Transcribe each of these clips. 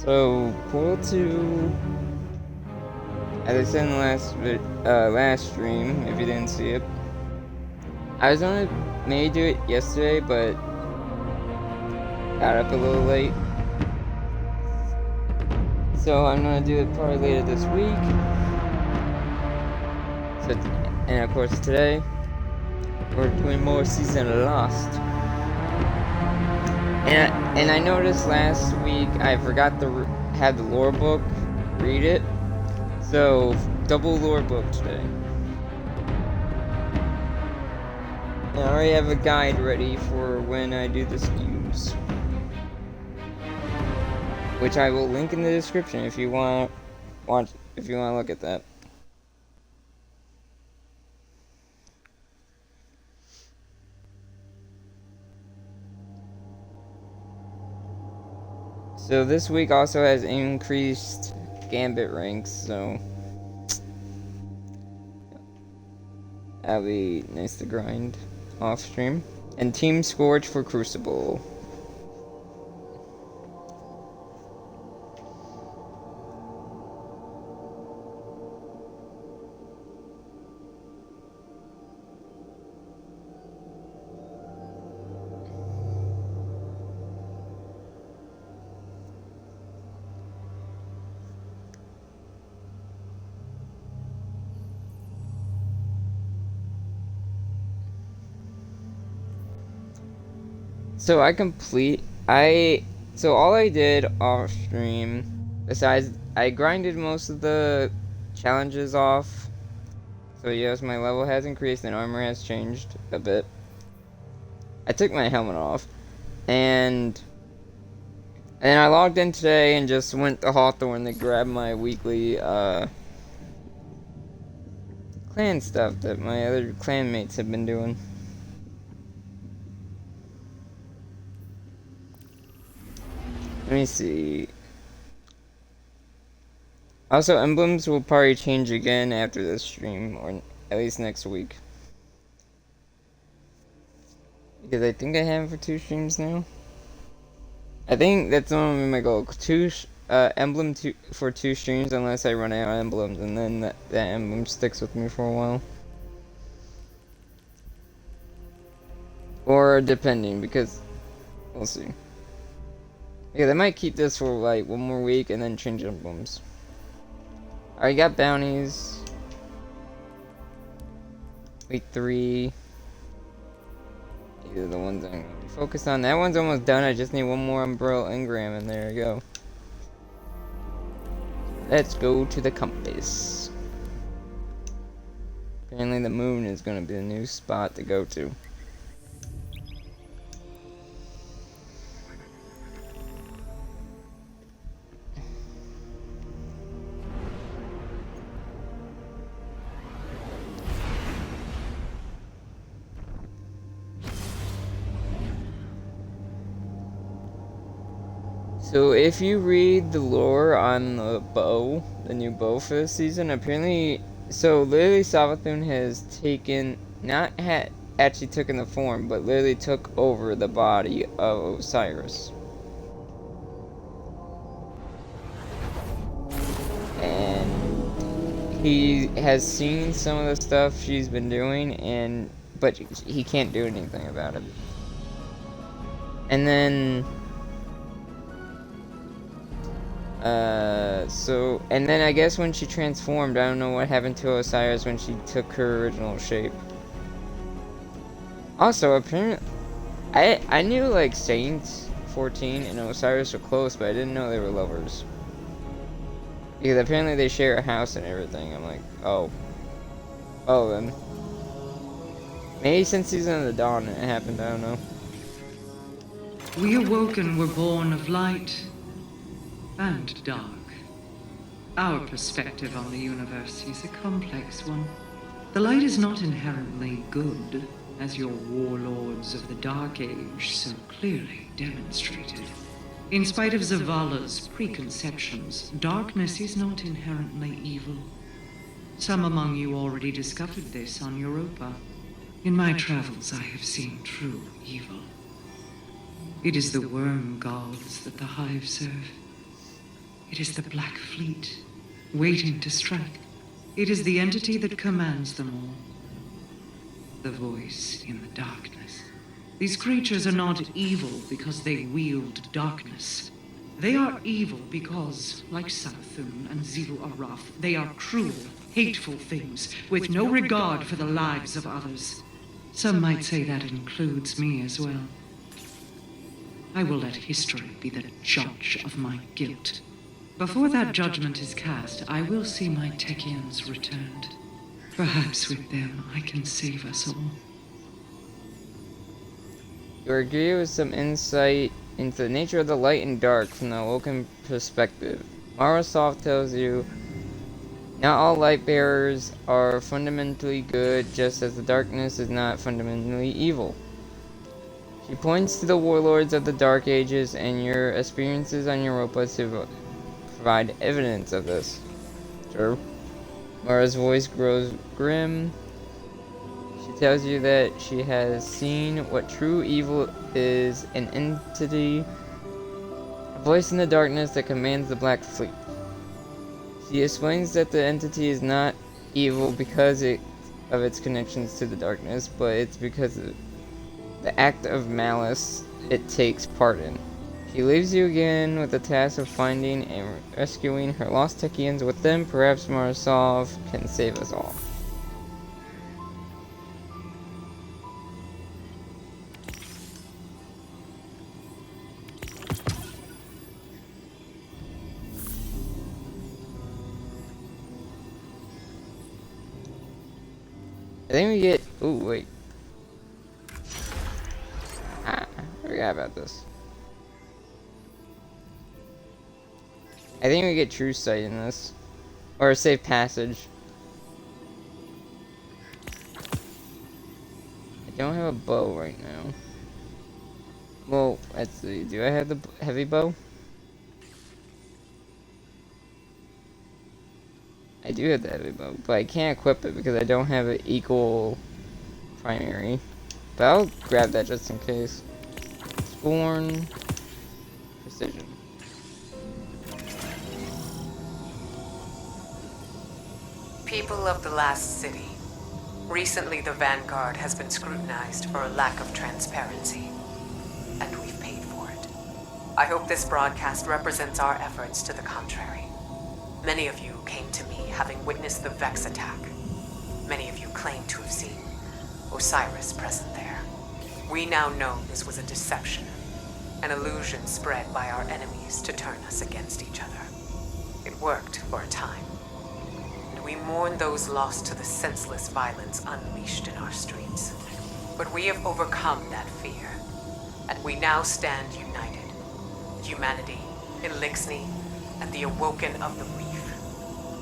So, Portal 2, as I said in the last stream, if you didn't see it, I was gonna maybe do it yesterday, but got up a little late. So I'm gonna do it probably later this week. So, and of course today, we're doing more Season Lost. And I noticed last week I forgot to have the lore book, read it. So, double lore book today. And I already have a guide ready for when I do the SKUs, which I will link in the description if you want to look at that. So this week also has increased Gambit ranks, so that'll be nice to grind off stream. And Team Scourge for Crucible. So all I did off stream, besides I grinded most of the challenges off. So yes, my level has increased and armor has changed a bit. I took my helmet off, and I logged in today and just went to Hawthorne to grab my weekly clan stuff that my other clan mates have been doing. Let me see. Also, emblems will probably change again after this stream, or at least next week. Because I think I have it for 2 streams now. I think that's normally my goal. Emblem for 2 streams unless I run out of emblems, and then that emblem sticks with me for a while. Or depending, because we'll see. Yeah, they might keep this for like 1 more week and then change emblems. I got bounties. Week 3. These are the ones I'm going to be focused on. That one's almost done. I just need 1 more Umbrella Engram, and there we go. Let's go to the compass. Apparently the moon is going to be the new spot to go to. So if you read the lore on the bow, the new bow for this season, apparently, so literally Savathun has actually taken the form, but literally took over the body of Osiris. And he has seen some of the stuff she's been doing, but he can't do anything about it. And then and then I guess when she transformed, I don't know what happened to Osiris when she took her original shape. Also, apparently, I knew like Saint 14 and Osiris were close, but I didn't know they were lovers. Because apparently they share a house and everything. I'm like, oh then. Maybe since Season of the Dawn it happened, I don't know. We awoken were born of light and dark. Our perspective on the universe is a complex one. The light is not inherently good, as your warlords of the Dark Age so clearly demonstrated. In spite of Zavala's preconceptions, darkness is not inherently evil. Some among you already discovered this on Europa. In my travels, I have seen true evil. It is the worm gods that the Hive serve. It is the Black Fleet, waiting to strike. It is the entity that commands them all. The voice in the darkness. These creatures are not evil because they wield darkness. They are evil because, like Savathun and Zilu Araf, they are cruel, hateful things with no regard for the lives of others. Some might say that includes me as well. I will let history be the judge of my guilt. Before that judgment is cast, I will see my Techians returned. Perhaps with them I can save us all. You are greeted with some insight into the nature of the light and dark from the Woken perspective. Marasov tells you, not all light bearers are fundamentally good, just as the darkness is not fundamentally evil. She points to the warlords of the Dark Ages and your experiences on Europa to provide evidence of this. Sure. Mara's voice grows grim. She tells you that she has seen what true evil is, an entity, a voice in the darkness that commands the Black Fleet. She explains that the entity is not evil because of its connections to the darkness, but it's because of the act of malice it takes part in. She leaves you again with the task of finding and rescuing her lost Techians. With them, perhaps Marasov can save us all. I think we get... Ooh, wait. I forgot about this. I think we get true sight in this. Or a safe passage. I don't have a bow right now. Well, let's see. Do I have the heavy bow? I do have the heavy bow, but I can't equip it because I don't have an equal primary. But I'll grab that just in case. Scorn. Precision. People of the last city. Recently, the Vanguard has been scrutinized for a lack of transparency. And we've paid for it. I hope this broadcast represents our efforts to the contrary. Many of you came to me having witnessed the Vex attack. Many of you claim to have seen Osiris present there. We now know this was a deception, an illusion spread by our enemies to turn us against each other. It worked for a time. We mourn those lost to the senseless violence unleashed in our streets. But we have overcome that fear, and we now stand united. Humanity, Elixni, and the Awoken of the Reef.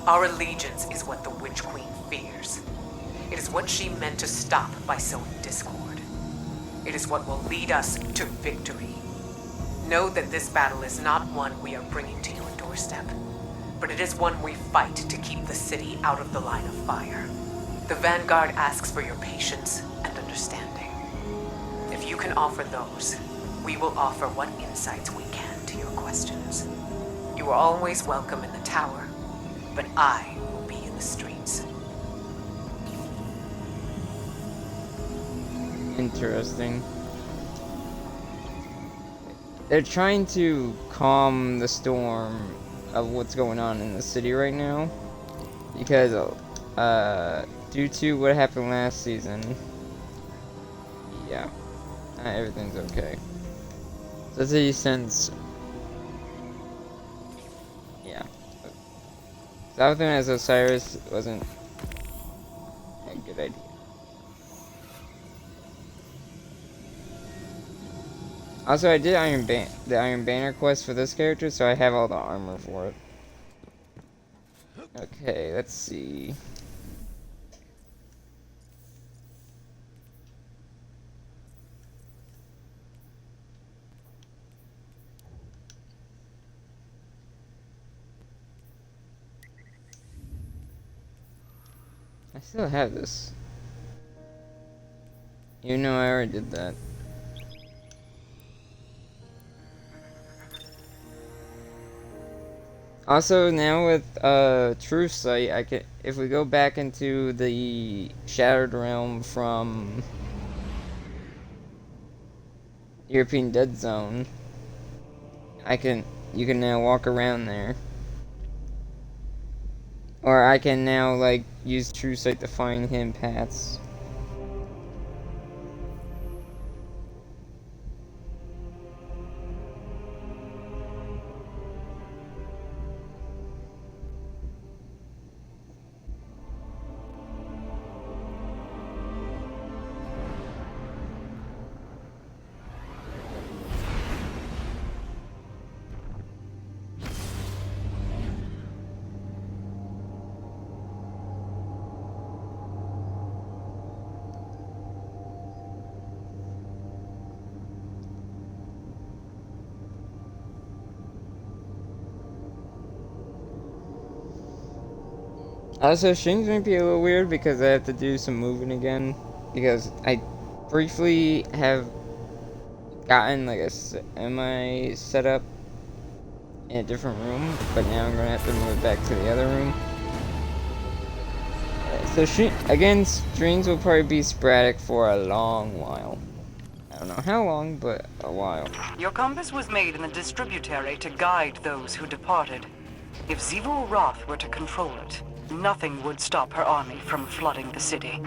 Our allegiance is what the Witch Queen fears. It is what she meant to stop by sowing discord. It is what will lead us to victory. Know that this battle is not one we are bringing to your doorstep, but it is one we fight to keep the city out of the line of fire. The Vanguard asks for your patience and understanding. If you can offer those, we will offer what insights we can to your questions. You are always welcome in the tower, but I will be in the streets. Interesting. They're trying to calm the storm of what's going on in the city right now, because due to what happened last season, yeah, not everything's okay. So that's a sense, yeah. Savathun as Osiris wasn't a good idea. Also, I did the Iron Banner quest for this character, so I have all the armor for it. Okay, let's see. I still have this. You know I already did that. Also, now with True Sight, I can, if we go back into the Shattered Realm from European Dead Zone, you can now walk around there. Or I can now, like, use True Sight to find hidden paths. Also, streams might be a little weird because I have to do some moving again. Because I briefly have gotten like a semi setup in a different room, but now I'm gonna have to move back to the other room. So streams will probably be sporadic for a long while. I don't know how long, but a while. Your compass was made in the distributary to guide those who departed. If Zivul Roth were to control it, nothing would stop her army from flooding the city.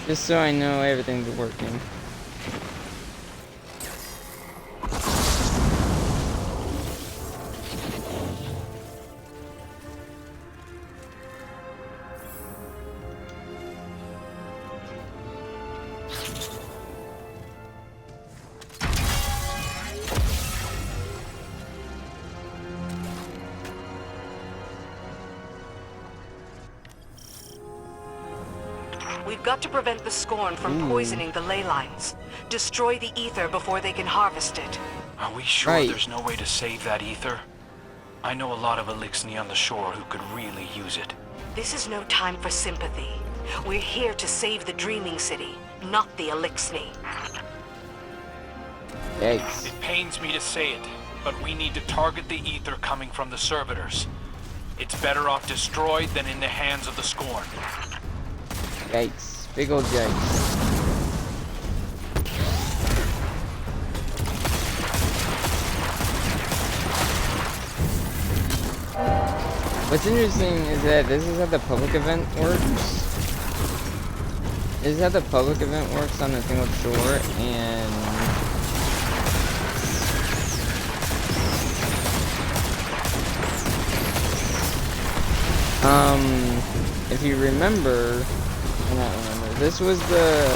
Just so I know everything's working. We've got to prevent the Scorn from poisoning the Ley Lines. Destroy the ether before they can harvest it. Are we sure Right. there's no way to save that ether? I know a lot of Elixni on the shore who could really use it. This is no time for sympathy. We're here to save the Dreaming City, not the Elixni. Yikes. It pains me to say it, but we need to target the ether coming from the servitors. It's better off destroyed than in the hands of the Scorn. Yikes. Big old yikes. What's interesting is that this is how the public event works. This is how the public event works on a single shore, and if you remember, I don't remember, this was the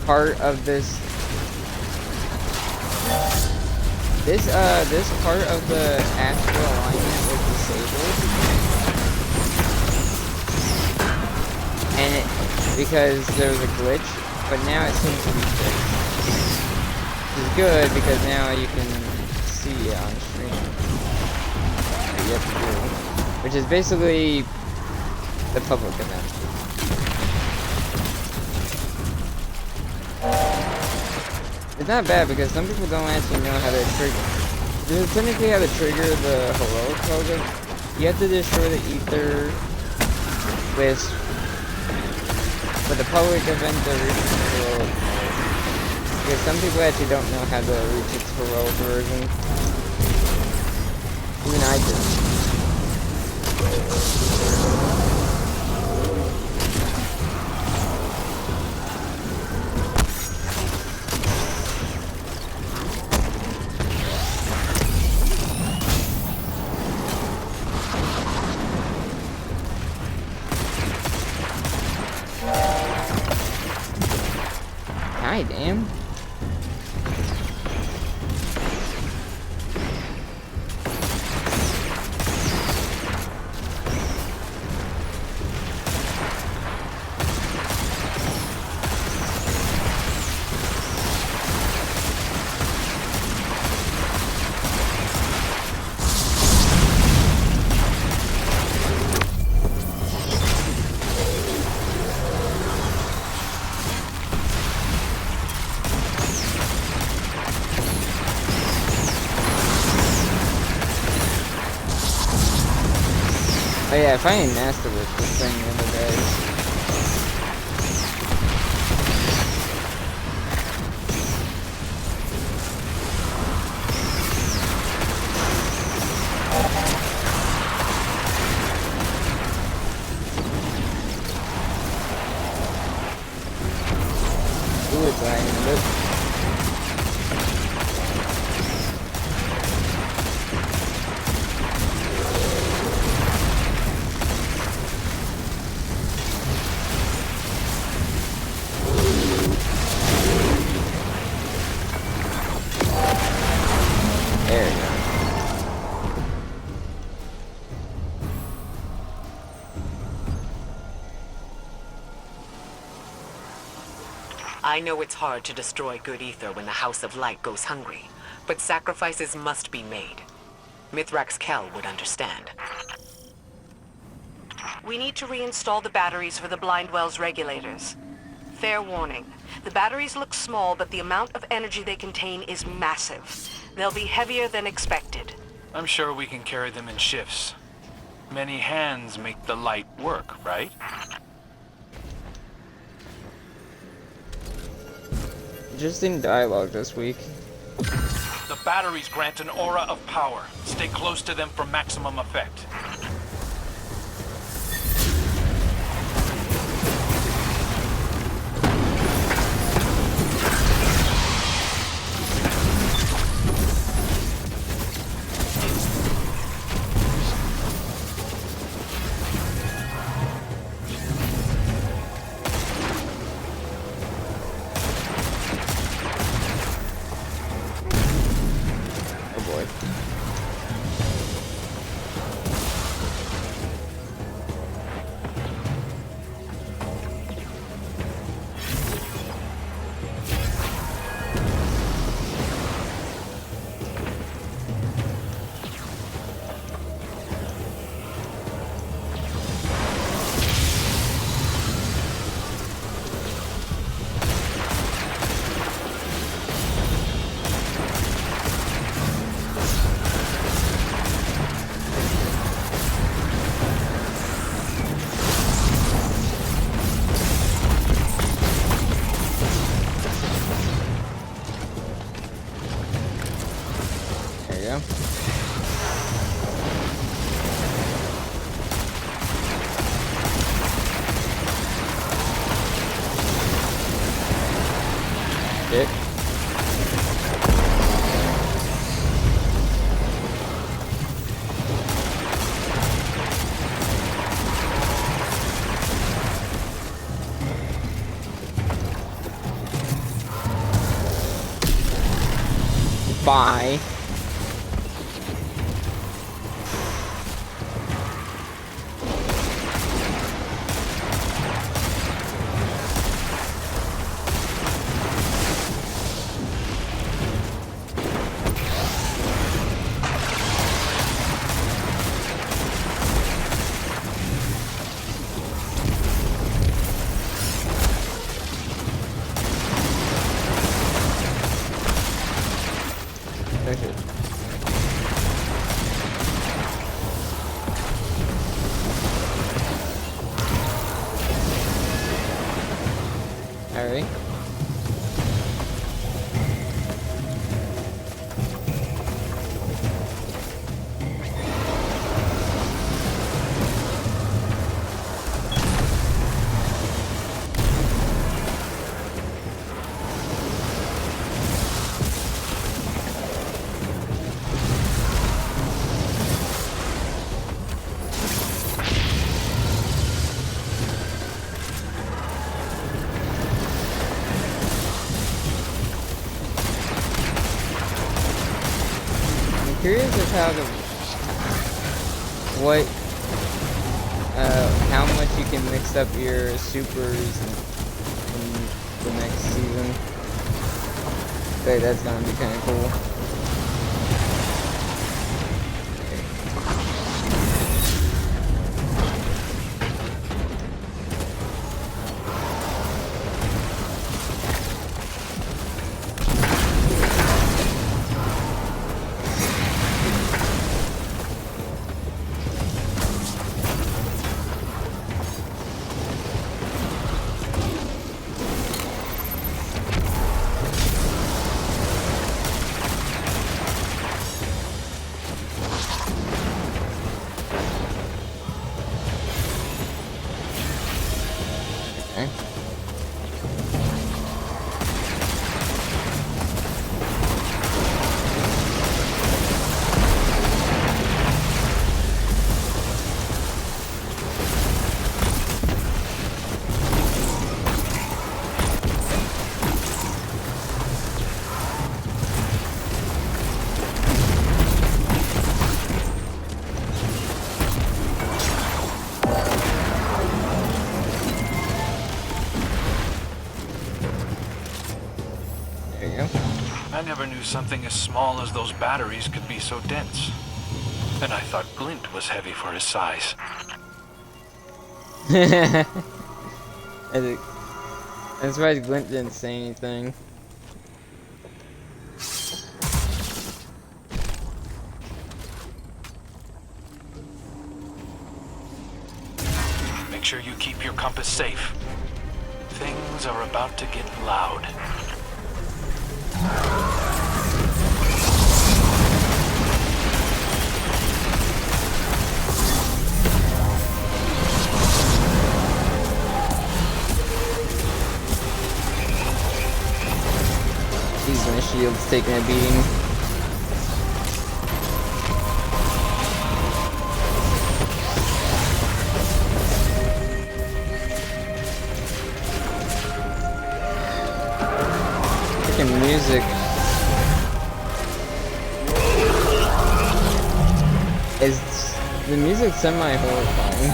part of this part of the astral alignment was disabled, and because there was a glitch, but now it seems to be fixed. Which is good because now you can see it on stream. What you have to do, which is basically the public event. It's not bad because some people don't actually know how to trigger. This is technically how to trigger the heroic program. You have to destroy the ether with the public event to reach its heroic mode. Because some people actually don't know how to reach its heroic version. Even I didn't. Hi, damn. Oh yeah, I finally mastered this thing the other day. Ooh, it's lagging a bit. There we go. I know it's hard to destroy good ether when the House of Light goes hungry, but sacrifices must be made. Mithrax Kell would understand. We need to reinstall the batteries for the Blindwell's regulators. Fair warning. The batteries look small, but the amount of energy they contain is massive. They'll be heavier than expected. I'm sure we can carry them in shifts. Many hands make the light work, right? Interesting dialogue this week. The batteries grant an aura of power. Stay close to them for maximum effect. Oh boy. There you go. Dick. Bye. That's it. Alright. I'm curious of how much you can mix up your supers in the next season. Okay, that's gonna be kind of cool. knew something as small as those batteries could be so dense. And I thought Glint was heavy for his size. I think, I'm surprised Glint didn't say anything. Make sure you keep your compass safe. Things are about to get loud. Jeez, my shield's taking a beating. Freaking music. Is the music semi-horrifying?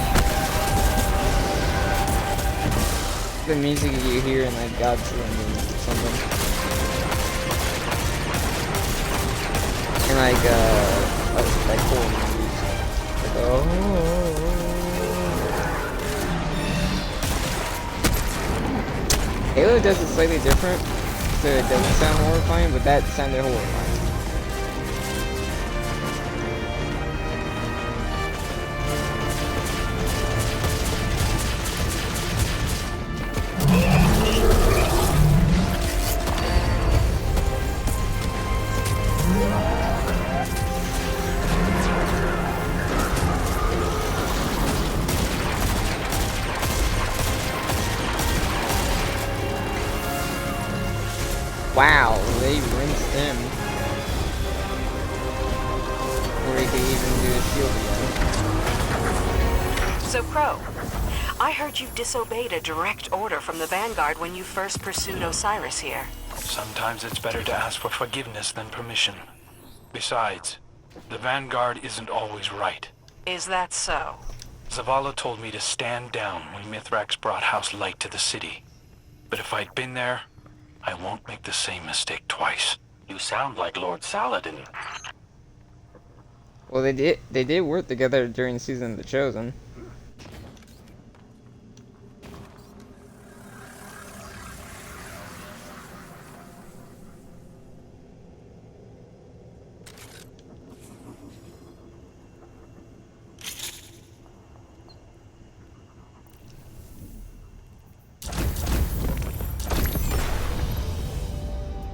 The music you hear in like God's Room or something. And like horror movies. Like, oh. Halo does it slightly different, so it doesn't sound horrifying, but that sounded horrifying. Wow, they rinsed him. Or he could even do his shield again. So, Crow, I heard you disobeyed a direct order from the Vanguard when you first pursued Osiris here. Sometimes it's better to ask for forgiveness than permission. Besides, the Vanguard isn't always right. Is that so? Zavala told me to stand down when Mithrax brought House Light to the city. But if I'd been there, I won't make the same mistake twice. You sound like Lord Saladin. Well, they did work together during Season of the Chosen.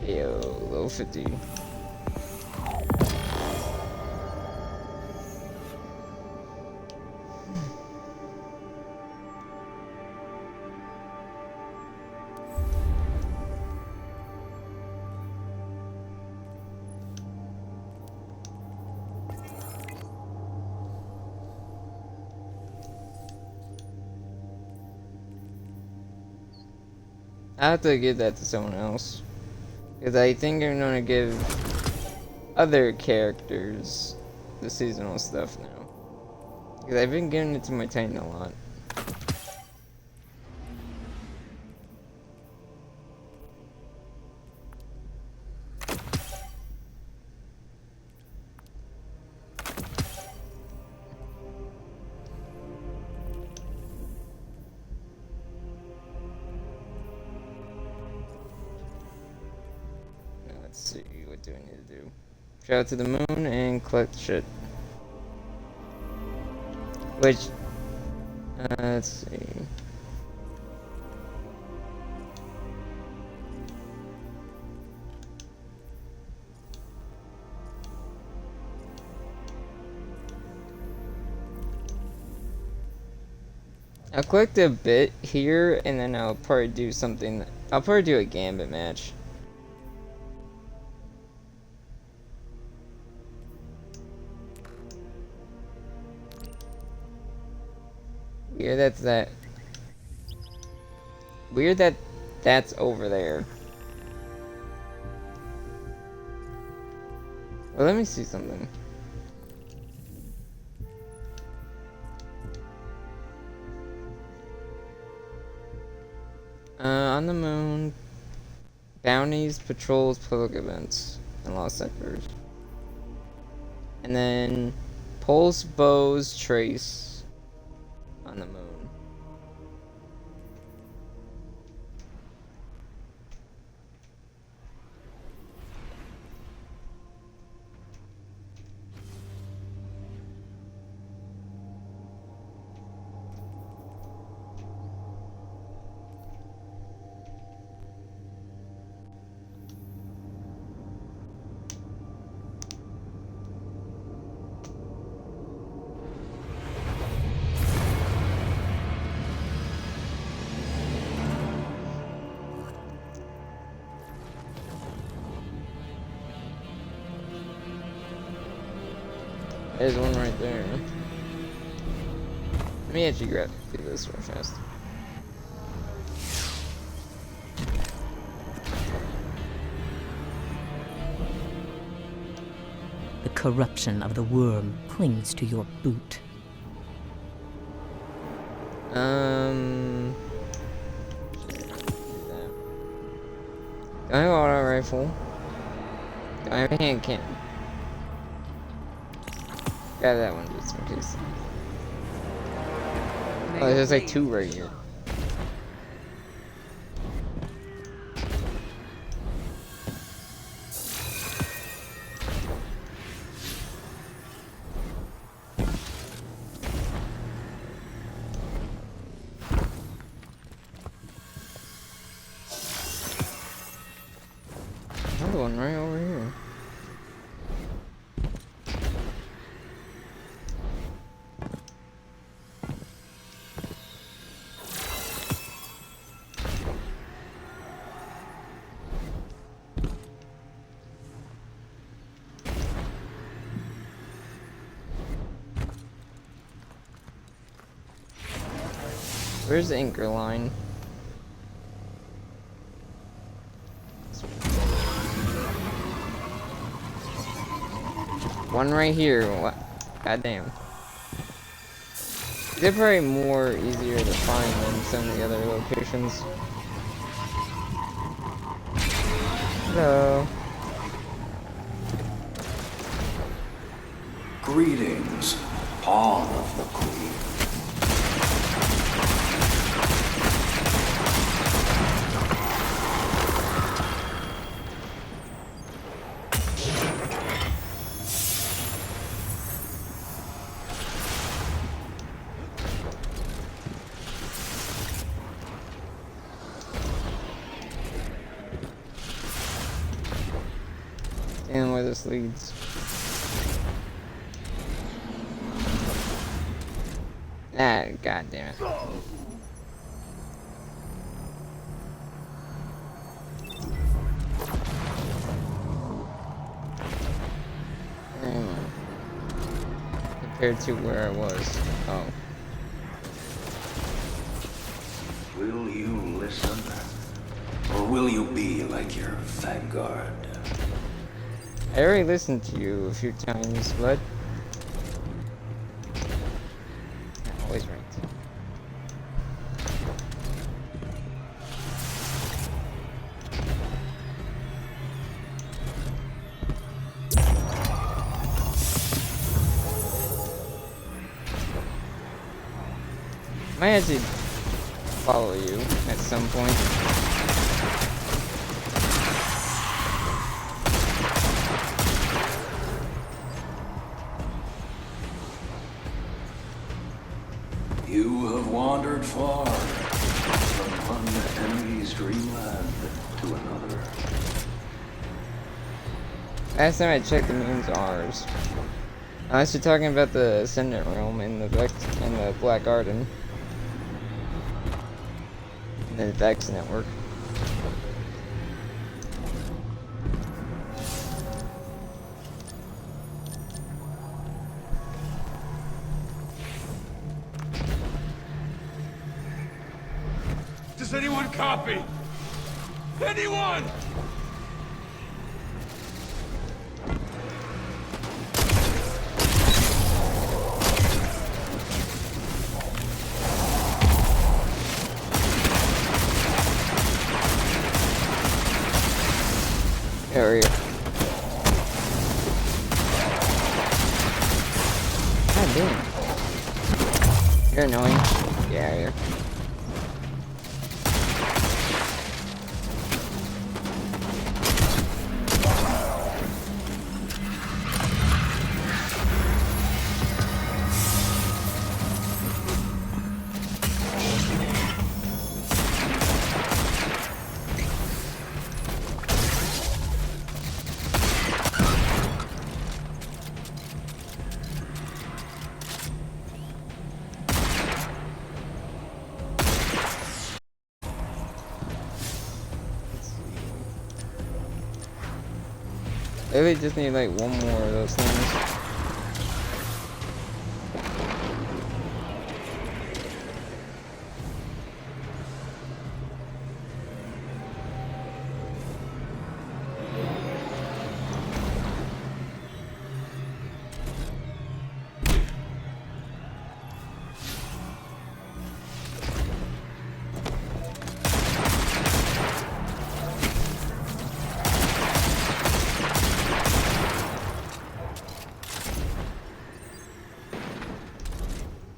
Yo, low 50. I have to give that to someone else. Because I think I'm gonna give other characters the seasonal stuff now. Because I've been giving it to my Titan a lot. Let's see, what do I need to do? Travel to the moon and collect shit. Which, let's see. I'll collect a bit here, and then I'll probably do something. I'll probably do a gambit match. Weird that that's over there. Well, let me see something. On the moon, bounties, patrols, public events. and lost sectors. And then pulse bows trace on the moon. There's one right there. Let me actually do this real fast. The corruption of the worm clings to your boot. Do I have an auto rifle? Do I have a hand cannon? Grab that one just in case. Oh, there's like two right here. Another one right over here. Where's the anchor line? One right here. What? Goddamn. They're probably more easier to find than some of the other locations. Hello. Greetings, Pawn of the Queen. And where this leads. Ah, god damn it. Compared to where I was. Oh. Will you listen? Or will you be like your vanguard? I already listened to you a few times, but I'm always right. Might actually follow you at some point. You have wandered far from one enemy's dreamland to another. Last time I checked, the moon's ours. Unless you're talking about the Ascendant Realm in the Vex and the Black Garden. And the Vex network. Does anyone copy? Anyone? Area. damn. You're annoying. Yeah, you're. I really just need like one more of those things.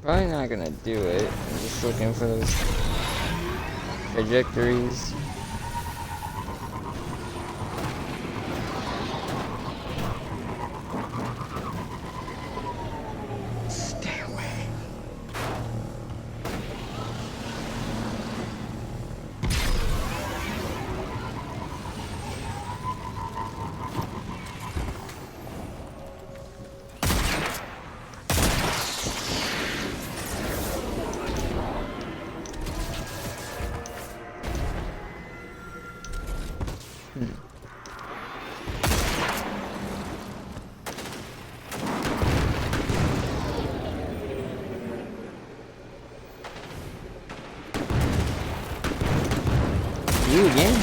Probably not gonna do it. I'm just looking for those trajectories. Stay away. You again?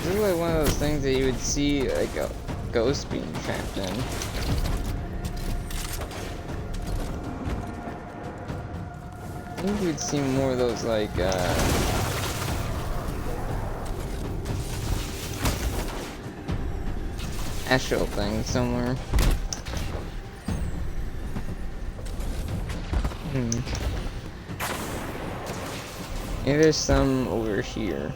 This is like one of those things that you would see like a ghost being trapped in. I think you'd see more of those like astral things somewhere. Maybe there's some over here.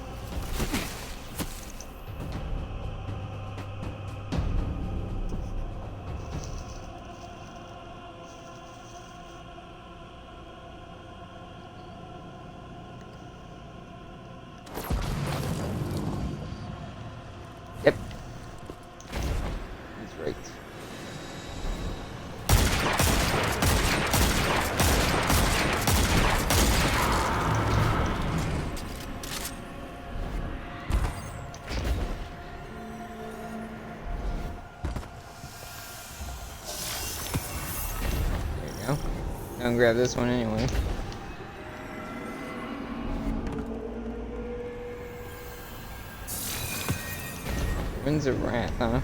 Yep. He's right. I'll grab this one anyway. Winds of Wrath, huh?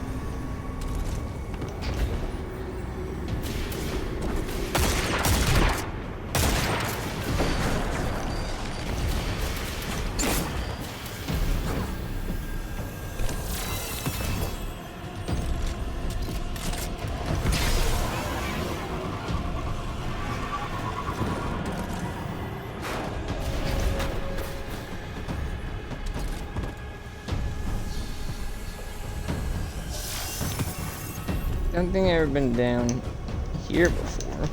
I don't think I've ever been down here before.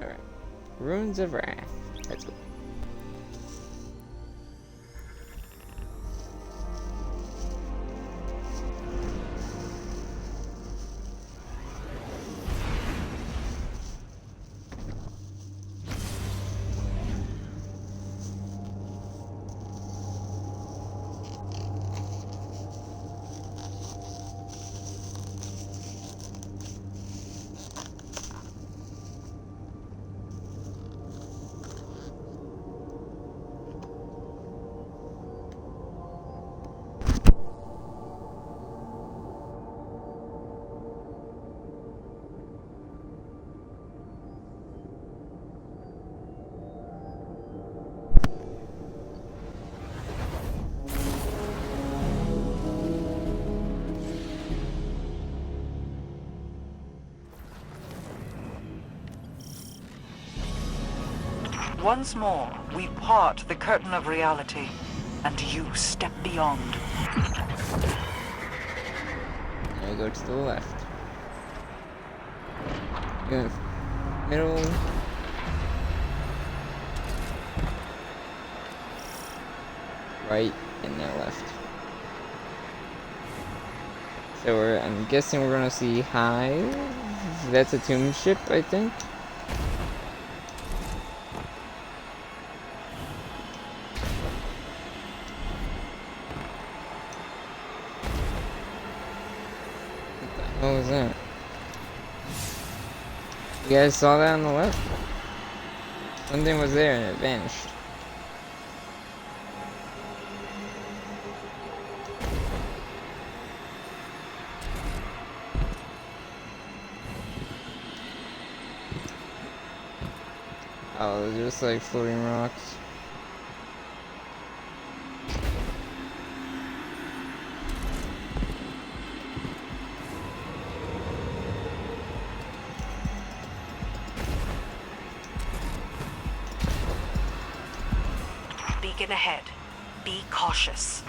Alright. Ruins of Wrath. Let's go. Once more, we part the curtain of reality, and you step beyond. Now we go to the left. Go middle. Right, and now left. So I'm guessing we're gonna see Hive. That's a tomb ship, I think. What was that? You guys saw that on the left? Something was there and it vanished. Oh, those are just like floating rocks. Beacon ahead. Be cautious.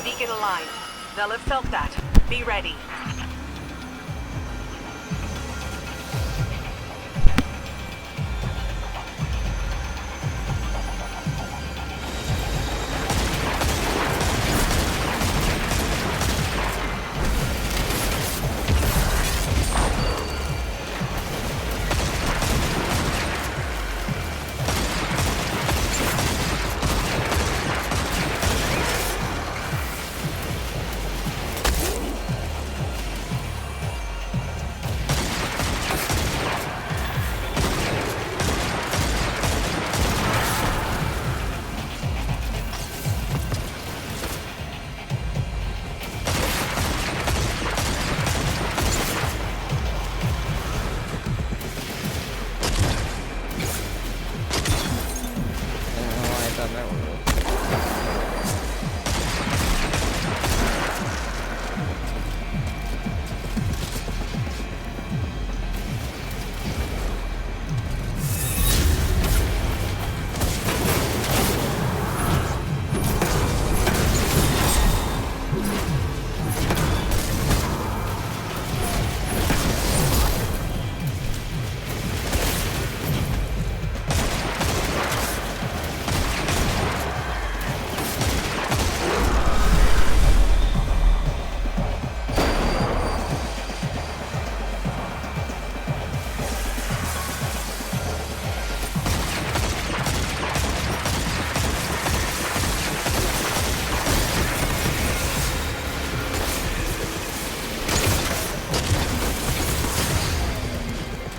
Beacon aligned. They'll have felt that. Be ready.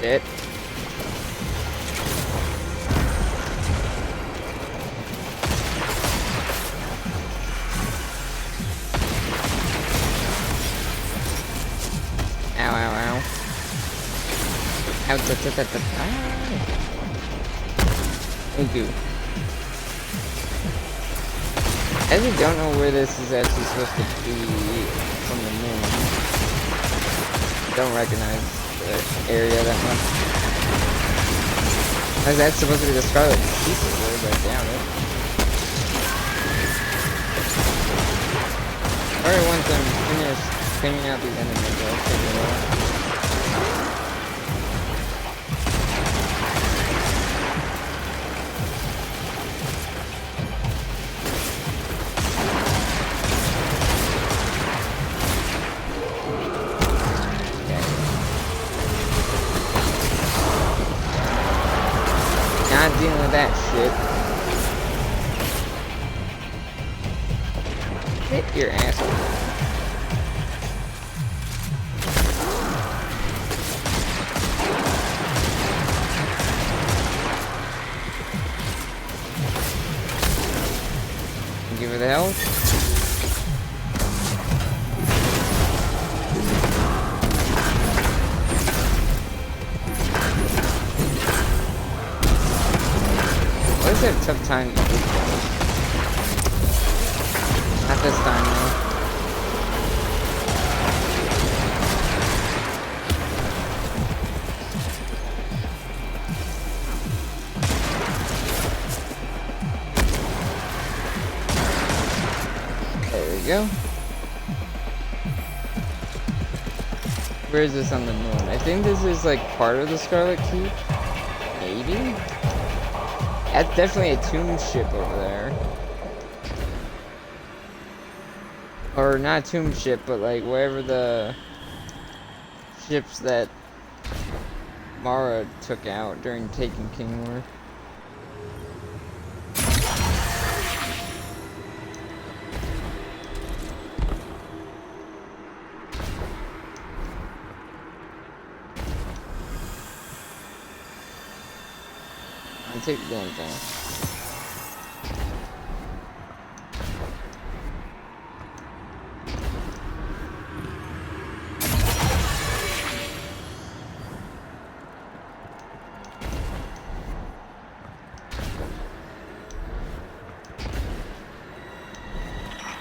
Shit. Ow, ow, ow. Ow, Thank you. I actually don't know where this is actually supposed to be from the moon. Don't recognize the area that much. Is that supposed to be the Scarlet Keeper, but I doubt it. Alright, once I'm finished cleaning out these enemies, I'll figure it out. Not dealing with that shit. Hit your asshole. Give her the health. I have a tough time with this one. Not this time though. There we go. Where is this on the moon? I think this is like part of the Scarlet Keep. Maybe? That's definitely a tomb ship over there. Or not tomb ship, but like wherever the ships that Mara took out during taking King were. Take the damn thing.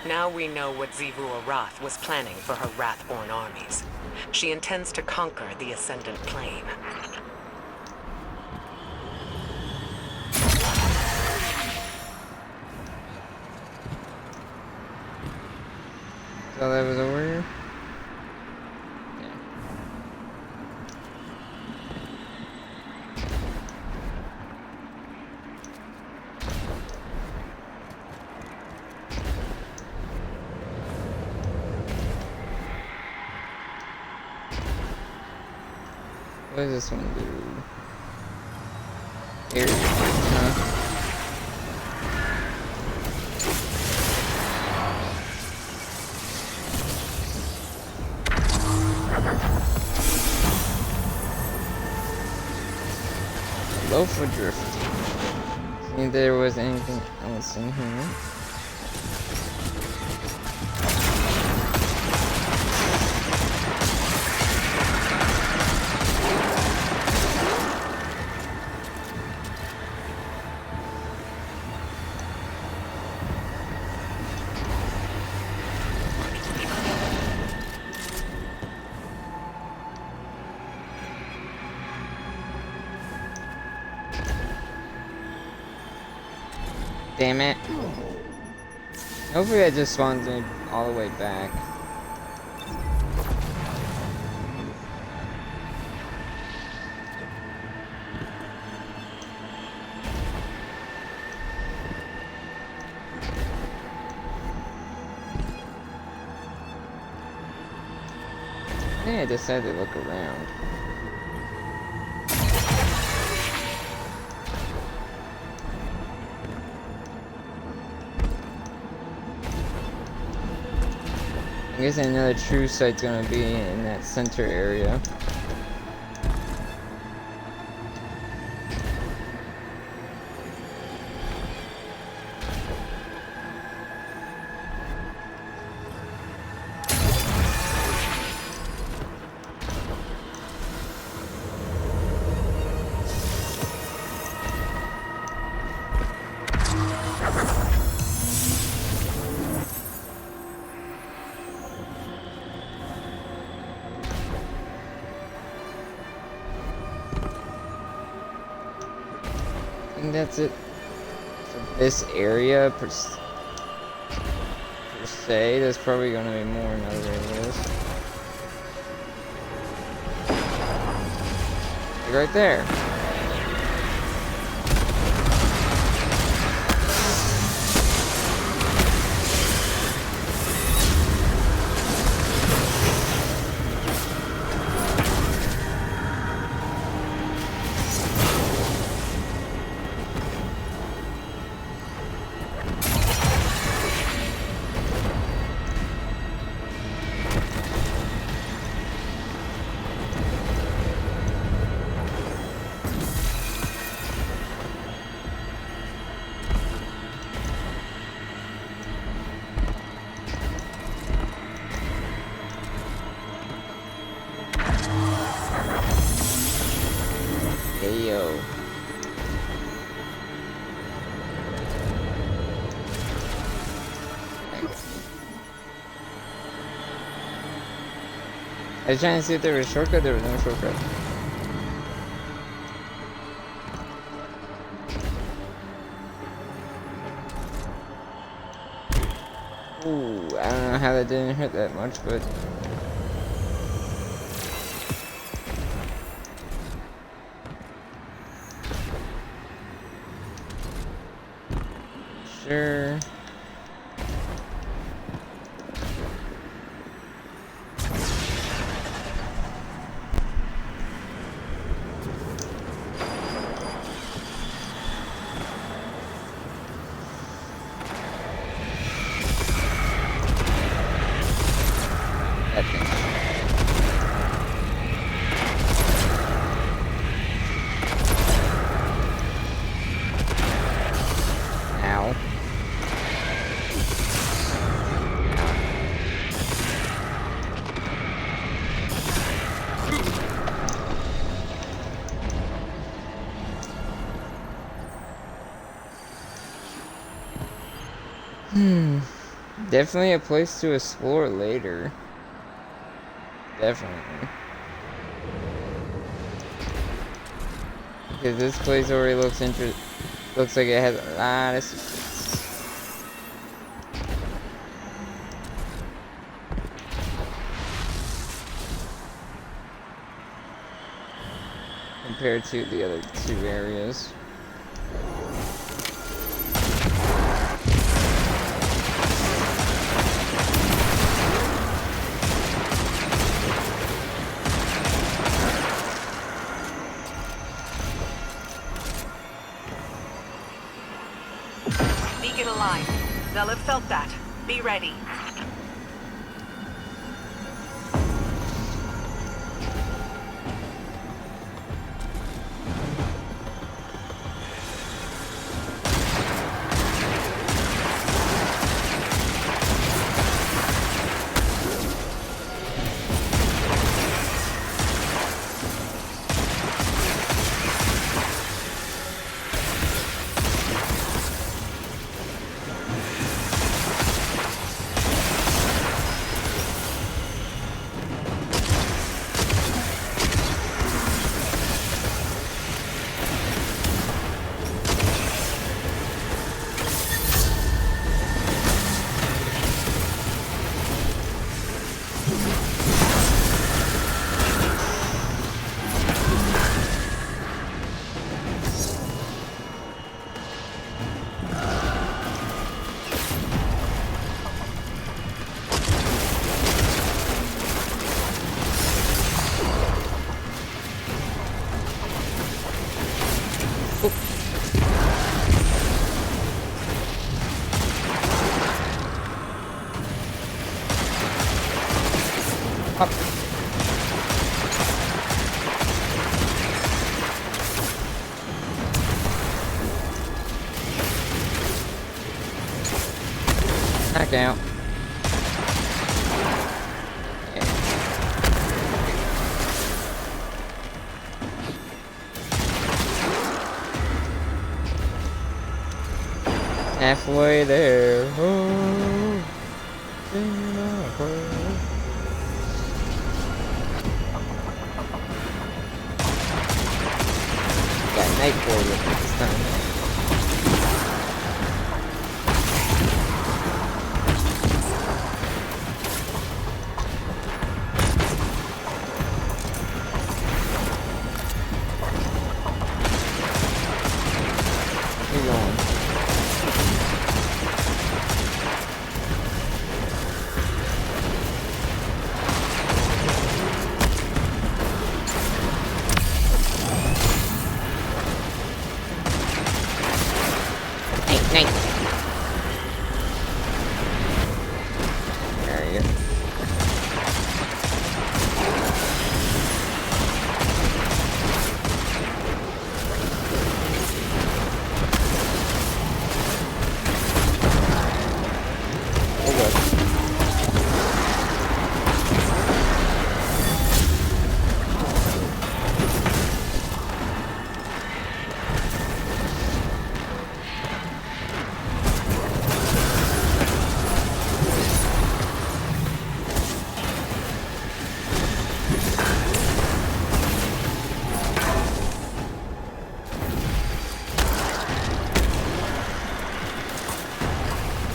Now we know what Xivu Arath was planning for her Wrathborn armies. She intends to conquer the Ascendant Plane. So that was over here? Yeah. What does this one do? Here. Huh? Loaf of drift. See if there was anything else in here. Damn it. Hopefully that just spawns me all the way back. I think I decided to look around. I guess another true site's gonna be in that center area. think that's it for this area per se. There's probably gonna be more in other areas. Like right there. Ayo. I was trying to see if there was a shortcut. There was no shortcut. Ooh, I don't know how that didn't hurt that much, but sure. That thing. Ow. Definitely a place to explore later. Definitely. Because this place already looks looks like it has a lot of secrets. Compared to the other two areas. Beacon aligned. They'll have felt that. Be ready. Up. Knock out. Halfway there. Oh, got night board with it this time. There you go.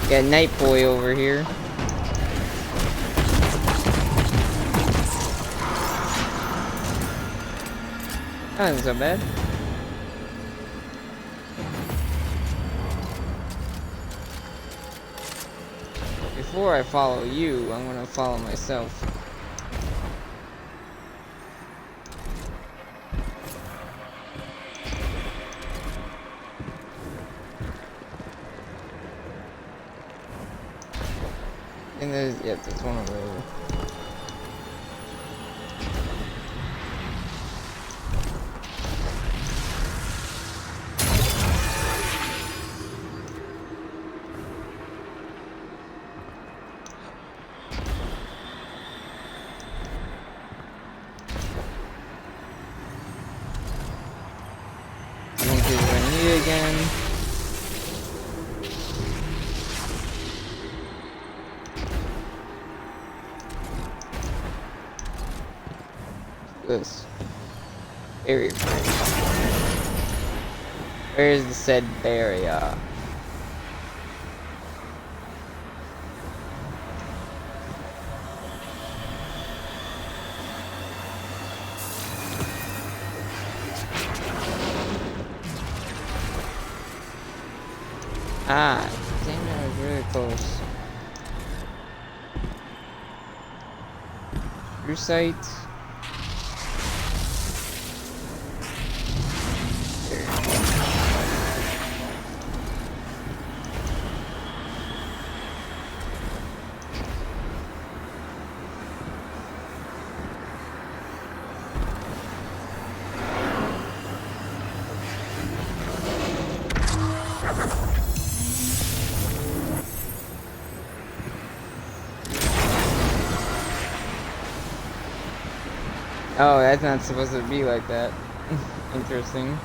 Got Night Boy over here. That wasn't so bad. Before I follow you, I'm gonna follow myself. And there's, yep, that's one of those. I think what I need again. This barrier break. Where is the said barrier? Ah, damn it, I was really close. Your sight. Oh, that's not supposed to be like that. Interesting.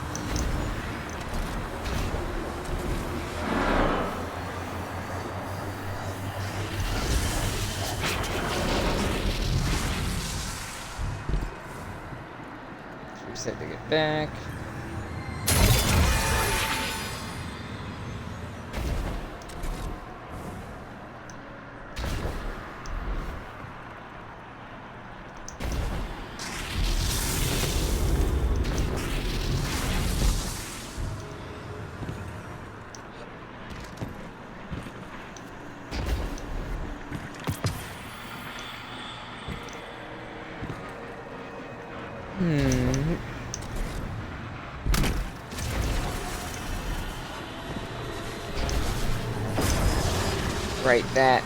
Reset to get back. Right, that.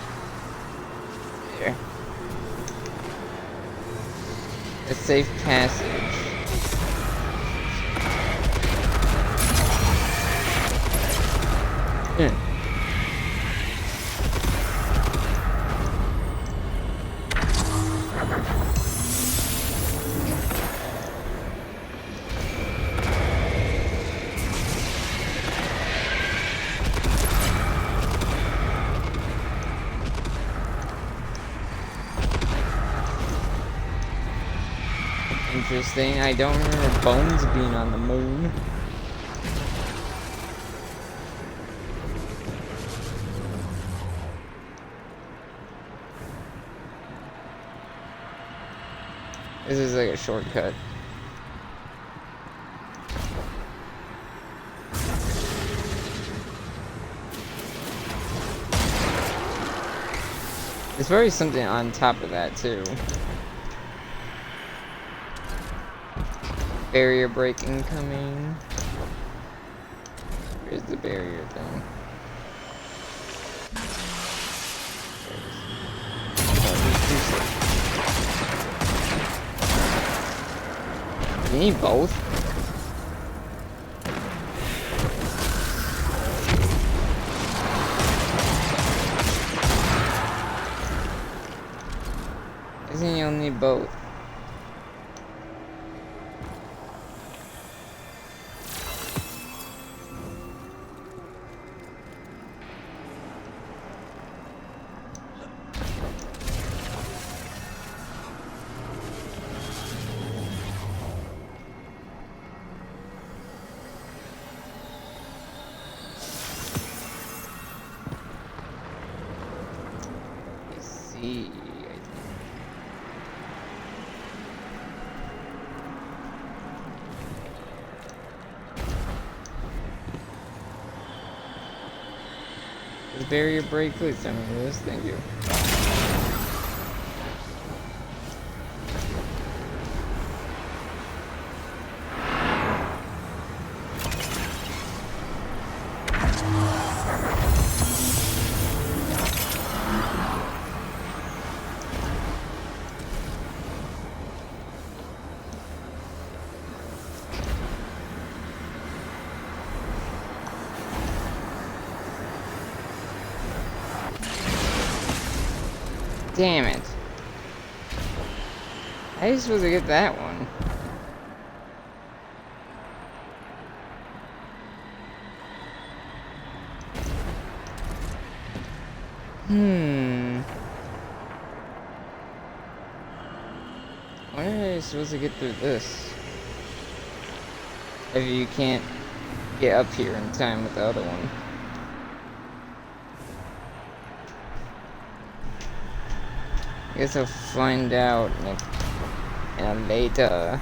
There. A safe passage. Interesting. I don't remember Bones being on the moon. This is like a shortcut. There's probably something on top of that too. Barrier break incoming. Where's the barrier thing? There it is. You need both? Isn't you'll need both? See, does barrier break? Please tell me this. Thank you. Damn it. How are you supposed to get that one? When are you supposed to get through this? If you can't get up here in time with the other one. I guess I'll find out in a later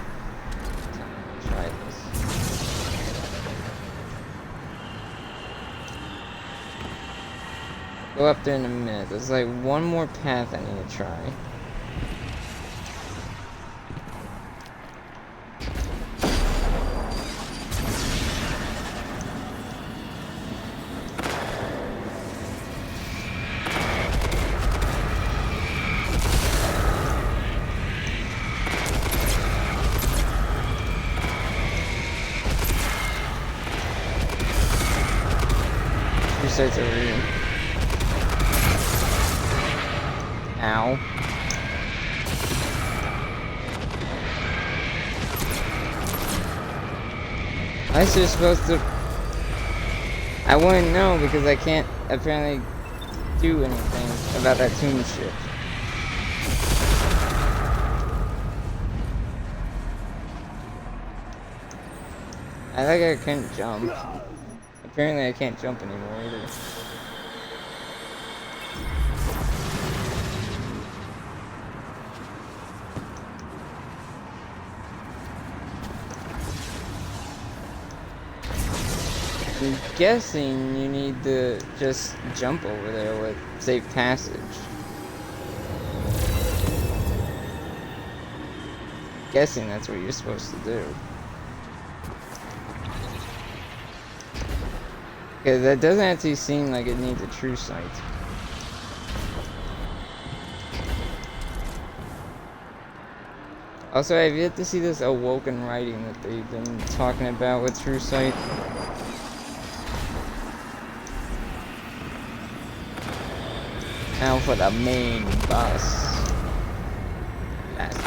time to try this. Go up there in a minute. There's like one more path I need to try. Sites over here. Ow. I was just supposed to... I wouldn't know because I can't apparently do anything about that tomb shit. I think I couldn't jump. Apparently I can't jump anymore either. I'm guessing you need to just jump over there with safe passage. Guessing that's what you're supposed to do. Because that doesn't actually seem like it needs a true sight. Also, I've yet to see this awoken writing that they've been talking about with true sight. Now for the main boss. Last.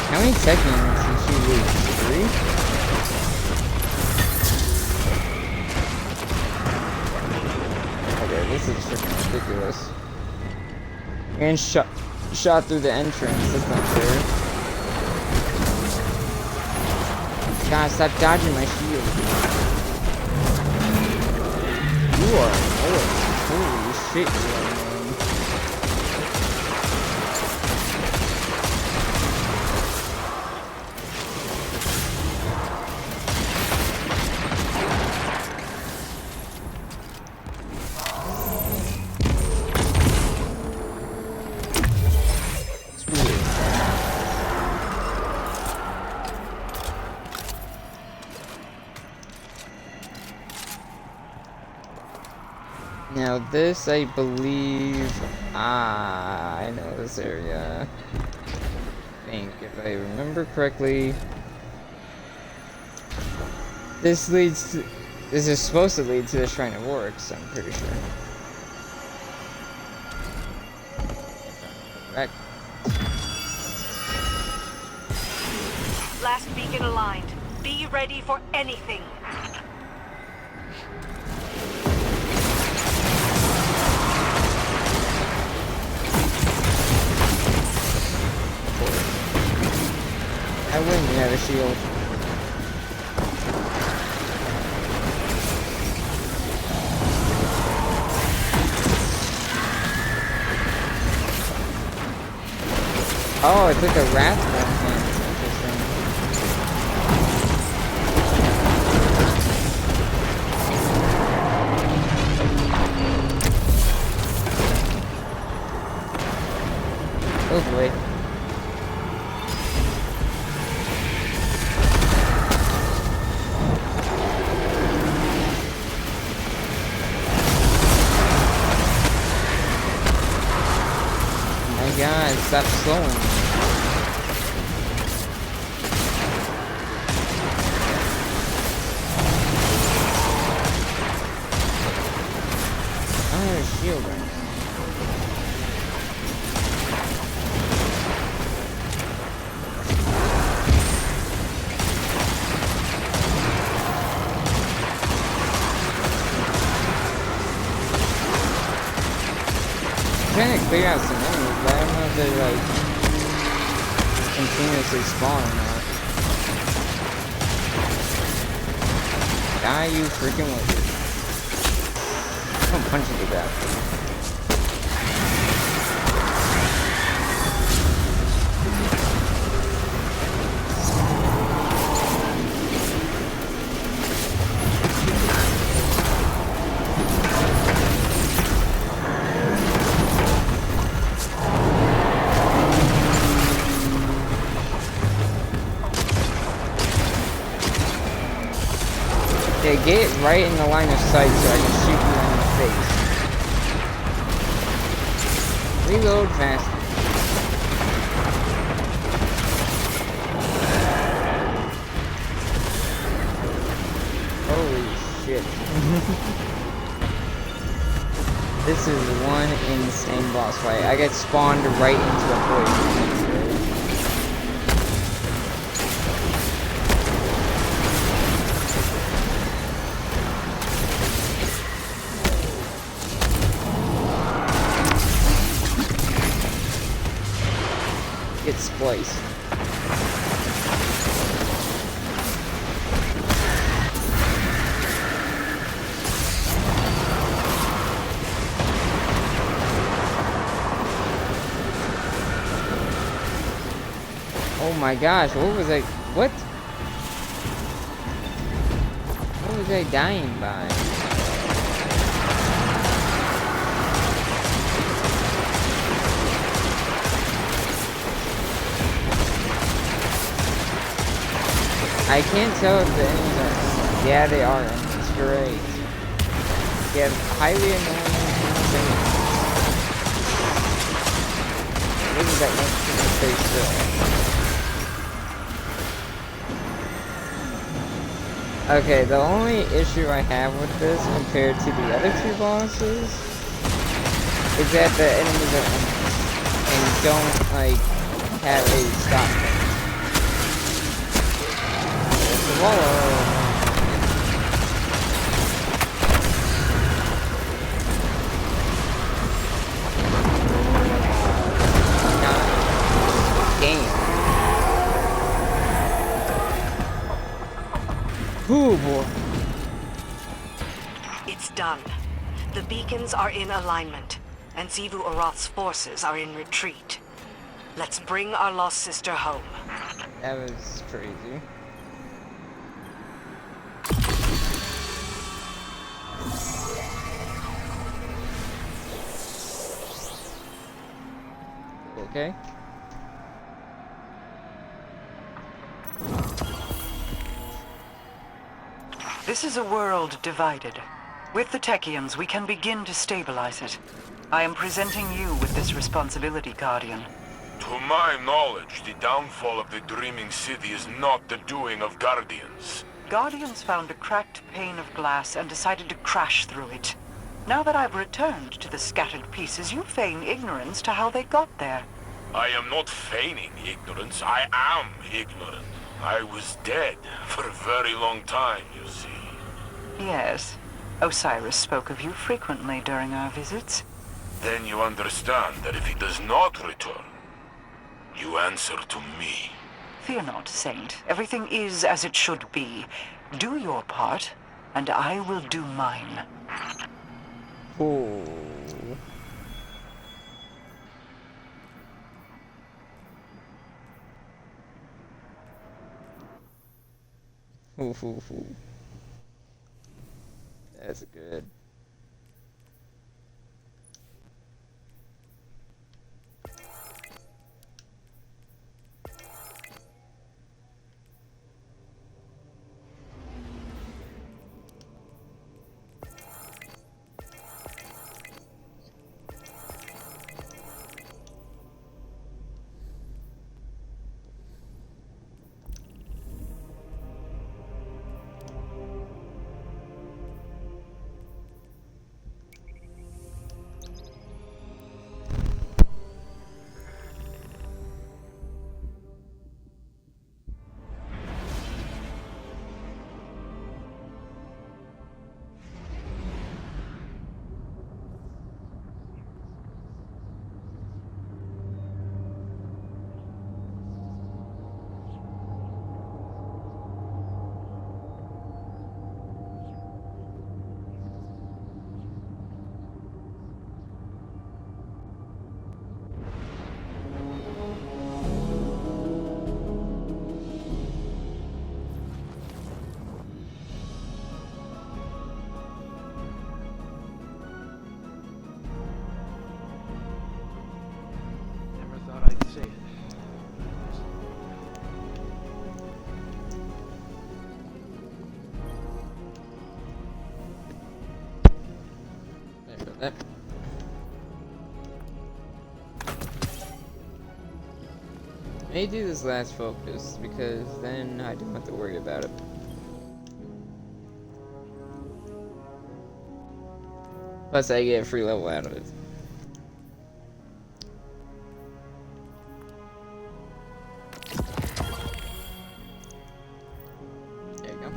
How many seconds did she lose? 3? Okay, this is freaking ridiculous. And shot through the entrance. That's not fair. God, stop dodging my shield. You are annoying. Holy shit, you are annoying. Now this, I believe, I know this area. I think, if I remember correctly, this is supposed to lead to the Shrine of Oryx, I'm pretty sure. Right. Last beacon aligned. Be ready for anything. I wouldn't have a shield. Oh, it took a wrath from him. Interesting. Oh boy. Oh my god, stop slowing. Shield right now. I'm trying to clear out some enemies, but I don't know if they're like continuously spawn or not. Die, you freaking wizard. I'm punching you back. Okay, get right in the line of sight so I can shoot you in the face. Reload fast. Holy shit. This is one insane boss fight. I get spawned right into a poison. Get spliced. Oh my gosh, what was I? What? What was I dying by? I can't tell if the enemies are. Yeah, they are. It's great. Yeah, highly annoying things. Maybe that won't stay still. Okay, the only issue I have with this compared to the other two bosses is that the enemies are endless and don't like have a stop point. Whoa. Ooh, boy. It's done. The beacons are in alignment, and Xivu Arath's forces are in retreat. Let's bring our lost sister home. That was crazy. Okay. This is a world divided. With the Techians, we can begin to stabilize it. I am presenting you with this responsibility, Guardian. To my knowledge, the downfall of the Dreaming City is not the doing of Guardians. Guardians found a cracked pane of glass and decided to crash through it. Now that I've returned to the scattered pieces, you feign ignorance to how they got there. I am not feigning ignorance. I am ignorant. I was dead for a very long time, you see. Yes. Osiris spoke of you frequently during our visits. Then you understand that if he does not return, you answer to me. Fear not, Saint. Everything is as it should be. Do your part, and I will do mine. Oh. Ooh. That's good. May do this last focus because then I don't have to worry about it. Plus I get a free level out of it. There you go.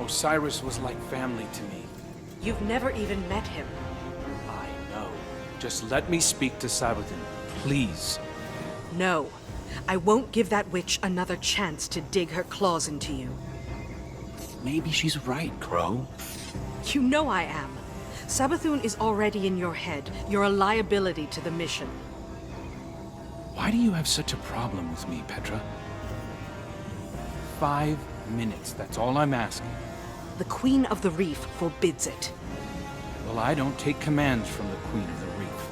Osiris was like family to me. You've never even met him. I know. Just let me speak to Savathun, please. No. I won't give that witch another chance to dig her claws into you. Maybe she's right, Crow. You know I am. Savathun is already in your head. You're a liability to the mission. Why do you have such a problem with me, Petra? 5 minutes, that's all I'm asking. The Queen of the Reef forbids it. Well, I don't take commands from the Queen of the Reef.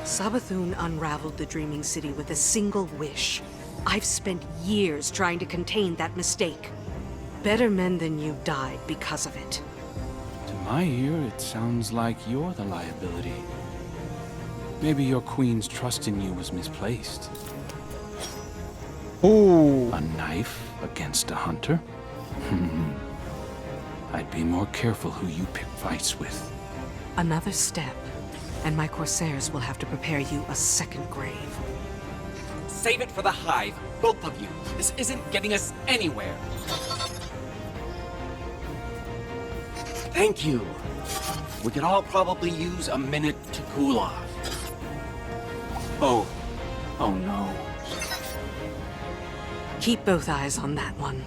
Savathun unraveled the Dreaming City with a single wish. I've spent years trying to contain that mistake. Better men than you died because of it. To my ear, it sounds like you're the liability. Maybe your Queen's trust in you was misplaced. Ooh. A knife against a hunter? I'd be more careful who you pick fights with. Another step, and my Corsairs will have to prepare you a second grave. Save it for the Hive, both of you. This isn't getting us anywhere. Thank you. We could all probably use a minute to cool off. Oh no. Keep both eyes on that one.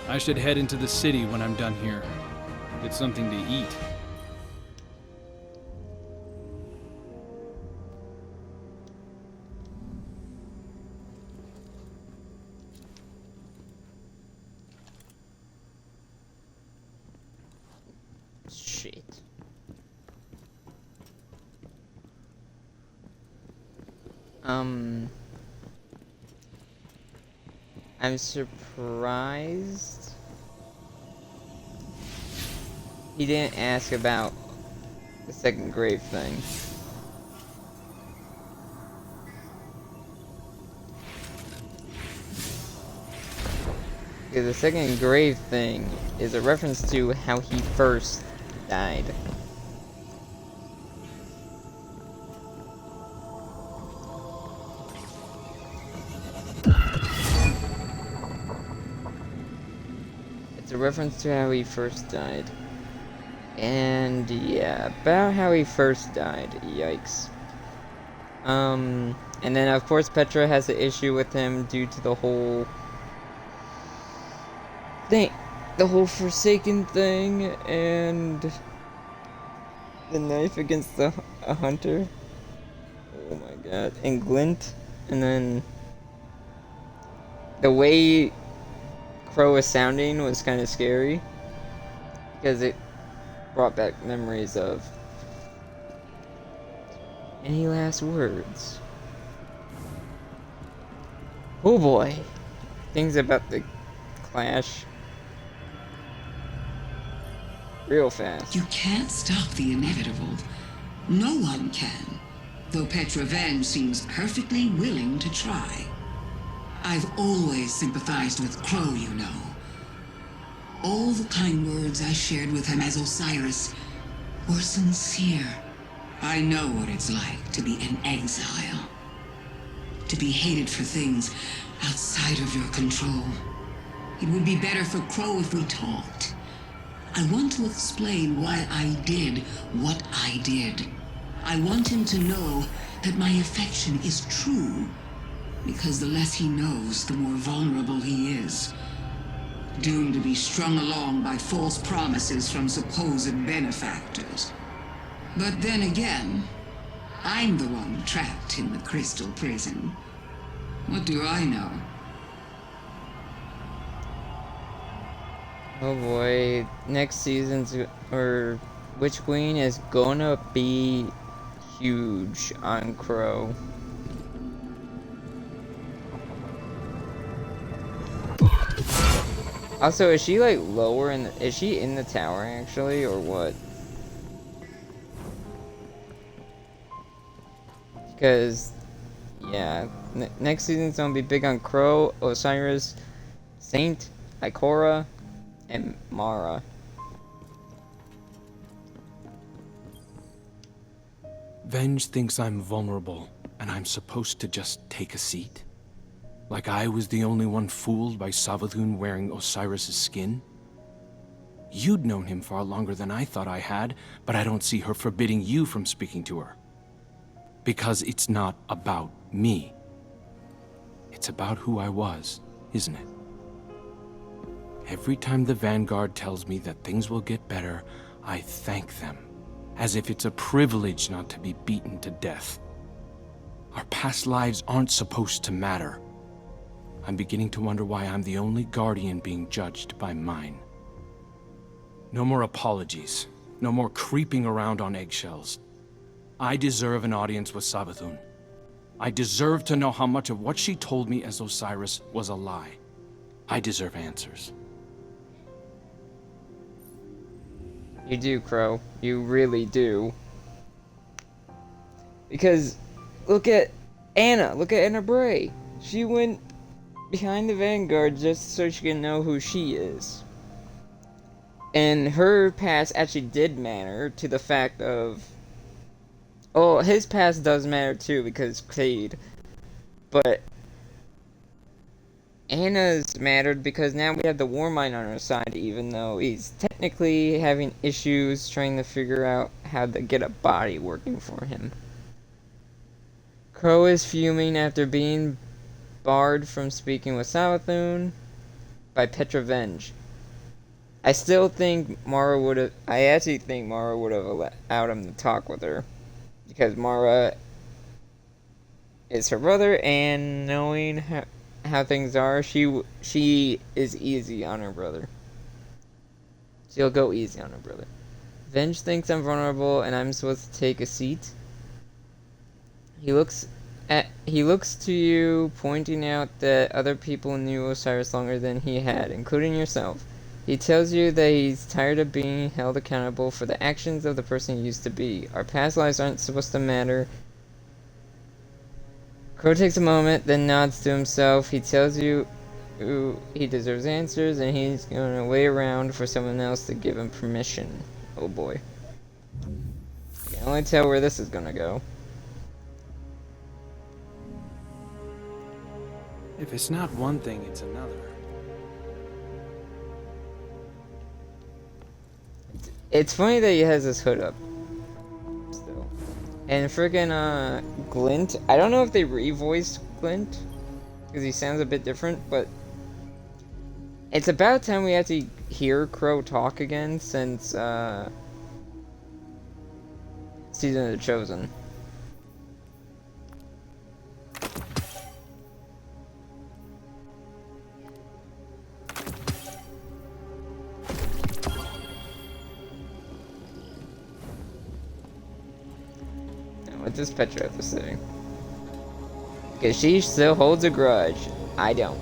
I should head into the city when I'm done here. Get something to eat. Shit. I'm surprised he didn't ask about the second grave thing. Because the second grave thing is a reference to how he first died. It's a reference to how he first died. And yeah, about how he first died. Yikes. And then of course Petra has an issue with him due to the whole thing, the whole Forsaken thing, and the knife against a hunter. Oh my god. And Glint. And then the way Crow was sounding was kind of scary, because it brought back memories of. Any last words? Oh boy. Things about the clash. Real fast. You can't stop the inevitable. No one can. Though Petra Venge seems perfectly willing to try. I've always sympathized with Crow, you know. All the kind words I shared with him as Osiris were sincere. I know what it's like to be an exile. To be hated for things outside of your control. It would be better for Crow if we talked. I want to explain why I did what I did. I want him to know that my affection is true, because the less he knows, the more vulnerable he is. Doomed to be strung along by false promises from supposed benefactors. But then again, I'm the one trapped in the crystal prison. What do I know? Oh boy, next season's, or Witch Queen is gonna be huge on Crow. Also, is she like lower in the, is she in the tower actually, or what? Because, yeah, next season's gonna be big on Crow, Osiris, Saint, Ikora, and Mara. Venge thinks I'm vulnerable, and I'm supposed to just take a seat? Like I was the only one fooled by Savathun wearing Osiris' skin? You'd known him far longer than I thought I had, but I don't see her forbidding you from speaking to her. Because it's not about me. It's about who I was, isn't it? Every time the Vanguard tells me that things will get better, I thank them, as if it's a privilege not to be beaten to death. Our past lives aren't supposed to matter. I'm beginning to wonder why I'm the only Guardian being judged by mine. No more apologies. No more creeping around on eggshells. I deserve an audience with Savathun. I deserve to know how much of what she told me as Osiris was a lie. I deserve answers. You do, Crow. You really do. Because look at Anna. Look at Anna Bray. She went behind the Vanguard just so she can know who she is. And her past actually did matter to the fact of... Oh, his past does matter too because Cade. But Anna's mattered because now we have the Warmind on our side, even though he's technically having issues trying to figure out how to get a body working for him. Crow is fuming after being barred from speaking with Savathun by Petra Venge. I still think Mara would have... I actually think Mara would have allowed him to talk with her. Because Mara is her brother, and knowing how things are, she is easy on her brother. She'll go easy on her brother. Venge thinks I'm vulnerable and I'm supposed to take a seat. He looks to you, pointing out that other people knew Osiris longer than he had, including yourself. He tells you that he's tired of being held accountable for the actions of the person he used to be. Our past lives aren't supposed to matter. Crow takes a moment, then nods to himself. He tells you he deserves answers, and he's going to wait around for someone else to give him permission. Oh boy. I can only tell where this is going to go. If it's not one thing, it's another. It's funny that he has his hood up. Still. And friggin' Glint. I don't know if they revoiced Glint. Because he sounds a bit different, but... It's about time we actually hear Crow talk again since, Season of the Chosen. What does Petra have to say? Because she still holds a grudge. I don't.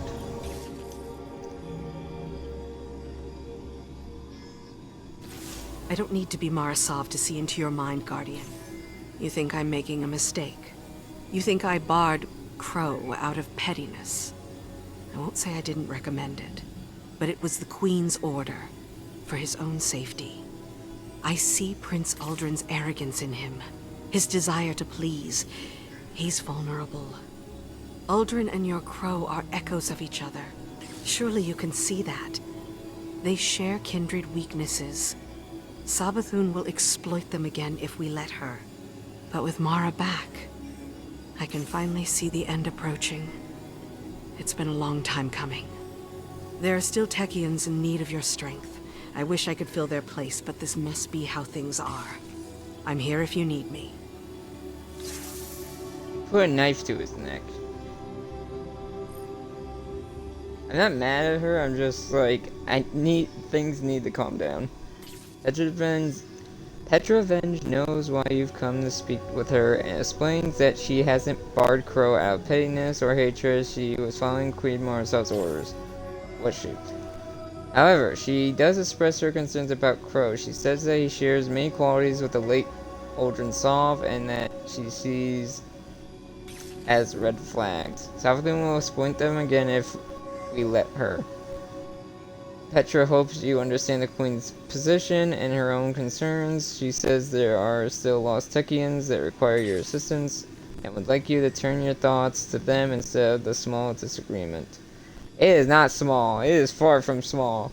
I don't need to be Marasov to see into your mind, Guardian. You think I'm making a mistake. You think I barred Crow out of pettiness. I won't say I didn't recommend it, but it was the Queen's order, for his own safety. I see Prince Aldrin's arrogance in him. His desire to please. He's vulnerable. Aldrin and your Crow are echoes of each other. Surely you can see that. They share kindred weaknesses. Savathun will exploit them again if we let her. But with Mara back, I can finally see the end approaching. It's been a long time coming. There are still Techians in need of your strength. I wish I could fill their place, but this must be how things are. I'm here if you need me. Put a knife to his neck. I'm not mad at her, I'm just like, things need to calm down. Petra Venge knows why you've come to speak with her and explains that she hasn't barred Crow out of pettiness or hatred. She was following Queen Marcel's orders. Was she? However, she does express her concerns about Crow. She says that he shares many qualities with the late Aldrin Sov and that she sees as red flags. Savathun will exploit them again if we let her. Petra hopes you understand the Queen's position and her own concerns. She says there are still lost Techians that require your assistance and would like you to turn your thoughts to them instead of the small disagreement. It is not small. It is far from small.